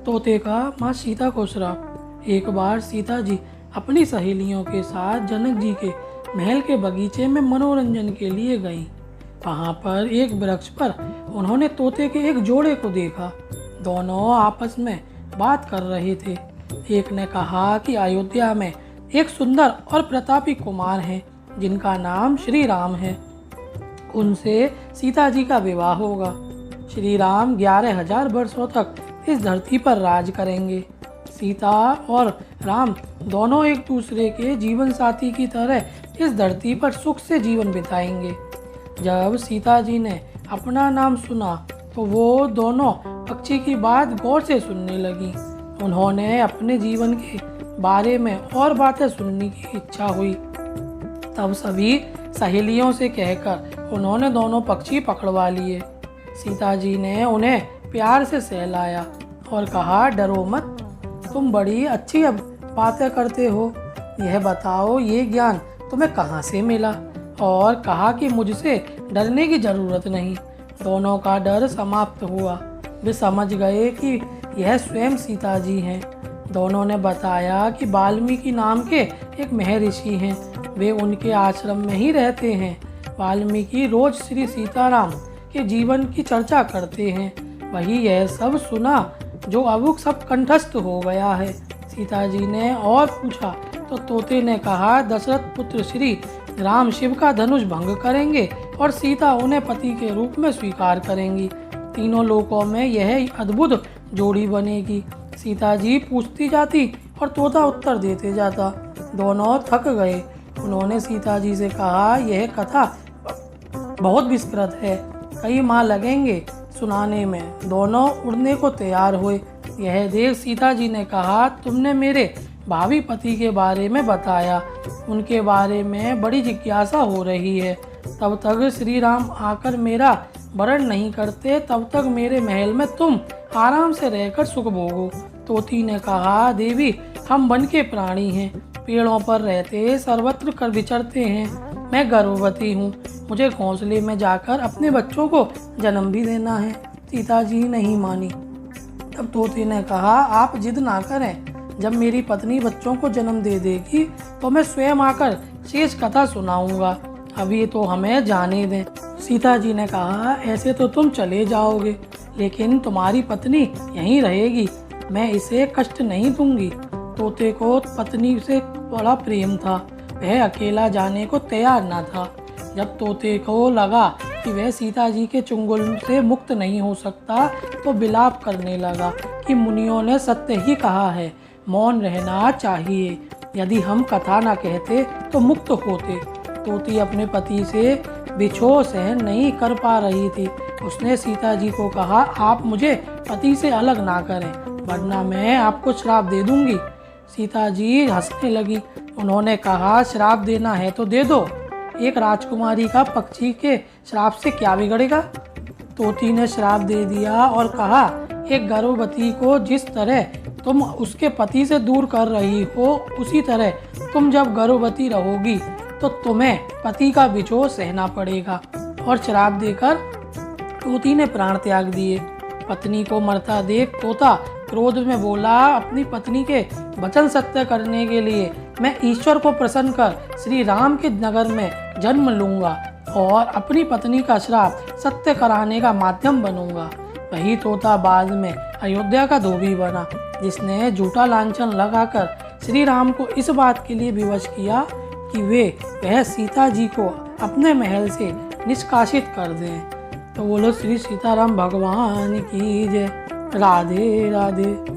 तोते का माँ सीता को श्राप। एक बार सीता जी अपनी सहेलियों के साथ जनक जी के महल के बगीचे में मनोरंजन के लिए गईं। वहाँ पर एक वृक्ष पर उन्होंने तोते के एक जोड़े को देखा। दोनों आपस में बात कर रहे थे। एक ने कहा कि अयोध्या में एक सुंदर और प्रतापी कुमार हैं जिनका नाम श्री राम है। उनसे सीता जी का विवाह होगा। श्री राम 11,000 वर्षों तक इस धरती पर राज करेंगे। सीता और राम दोनों एक दूसरे के जीवन साथी की तरह इस धरती पर सुख से जीवन बिताएंगे। जब सीता जी ने अपना नाम सुना तो वो दोनों पक्षी की बात गौर से सुनने लगी। उन्होंने अपने जीवन के बारे में और बातें सुनने की इच्छा हुई। तब सभी सहेलियों से कहकर उन्होंने दोनों पक्षी पकड़वा लिए। सीता जी ने उन्हें प्यार से सहलाया और कहा, डरो मत, तुम बड़ी अच्छी अब बातें करते हो। यह बताओ ये ज्ञान तुम्हें कहाँ से मिला? और कहा कि मुझसे डरने की जरूरत नहीं। दोनों का डर समाप्त हुआ। वे समझ गए कि यह स्वयं सीता जी हैं। दोनों ने बताया कि वाल्मीकि नाम के एक महर्षि हैं। वे उनके आश्रम में ही रहते हैं। वाल्मीकि रोज श्री सीताराम के जीवन की चर्चा करते हैं। वही यह सब सुना जो अब सब कंठस्थ हो गया है। सीता जी ने और पूछा तो तोते ने कहा, दशरथ पुत्र श्री राम शिव का धनुष भंग करेंगे और सीता उन्हें पति के रूप में स्वीकार करेंगी। तीनों लोकों में यह अद्भुत जोड़ी बनेगी। सीता जी पूछती जाती और तोता उत्तर देते जाता। दोनों थक गए। उन्होंने सीता जी से कहा, यह कथा बहुत विस्तृत है, कई माह लगेंगे सुनाने में। दोनों उड़ने को तैयार हुए। यह देख सीता जी ने कहा, तुमने मेरे भावी पति के बारे में बताया, उनके बारे में बड़ी जिज्ञासा हो रही है। तब तक श्री राम आकर मेरा वरण नहीं करते, तब तक मेरे महल में तुम आराम से रहकर सुख भोगो। तोती ने कहा, देवी, हम वन के प्राणी हैं, पेड़ों पर रहते सर्वत्र कर विचरते हैं। मैं गर्भवती हूँ, मुझे घोंसले में जाकर अपने बच्चों को जन्म भी देना है। सीता जी नहीं मानी। तब तोते ने कहा, आप जिद ना करें, जब मेरी पत्नी बच्चों को जन्म दे देगी तो मैं स्वयं आकर शेष कथा सुनाऊंगा। अभी तो हमें जाने दें। सीता जी ने कहा, ऐसे तो तुम चले जाओगे, लेकिन तुम्हारी पत्नी यहीं रहेगी, मैं इसे कष्ट नहीं दूंगी। तोते को पत्नी से बड़ा प्रेम था, वह अकेला जाने को तैयार न था। जब तोते को लगा कि वह सीता जी के चुंगल से मुक्त नहीं हो सकता तो विलाप करने लगा कि मुनियों ने सत्य ही कहा है, मौन रहना चाहिए। यदि हम कथा न कहते तो मुक्त होते। तोती अपने पति से बिछोह सहन नहीं कर पा रही थी। उसने सीता जी को कहा, आप मुझे पति से अलग ना करें, वरना मैं आपको श्राप दे दूंगी। सीता जी हंसने लगी। उन्होंने कहा, श्राप देना है तो दे दो, एक राजकुमारी का पक्षी के श्राप से क्या बिगड़ेगा? तोती ने श्राप दे दिया और कहा, एक गर्भवती को जिस तरह तुम उसके पति से दूर कर रही हो, उसी तरह तुम जब गर्भवती रहोगी तो तुम्हें पति का बिछोह सहना पड़ेगा। और श्राप देकर तोती ने प्राण त्याग दिए। पत्नी को मरता देख तोता क्रोध में बोला, अपनी पत्नी के वचन सत्य करने के लिए मैं ईश्वर को प्रसन्न कर श्री राम के नगर में जन्म लूंगा और अपनी पत्नी का श्राप सत्य कराने का माध्यम बनूंगा। वही तोता बाद में अयोध्या का धोबी बना, जिसने झूठा लांछन लगाकर श्री राम को इस बात के लिए विवश किया कि वह सीता जी को अपने महल से निष्कासित कर दें। तो बोलो श्री सीताराम भगवान की जय। राधे राधे।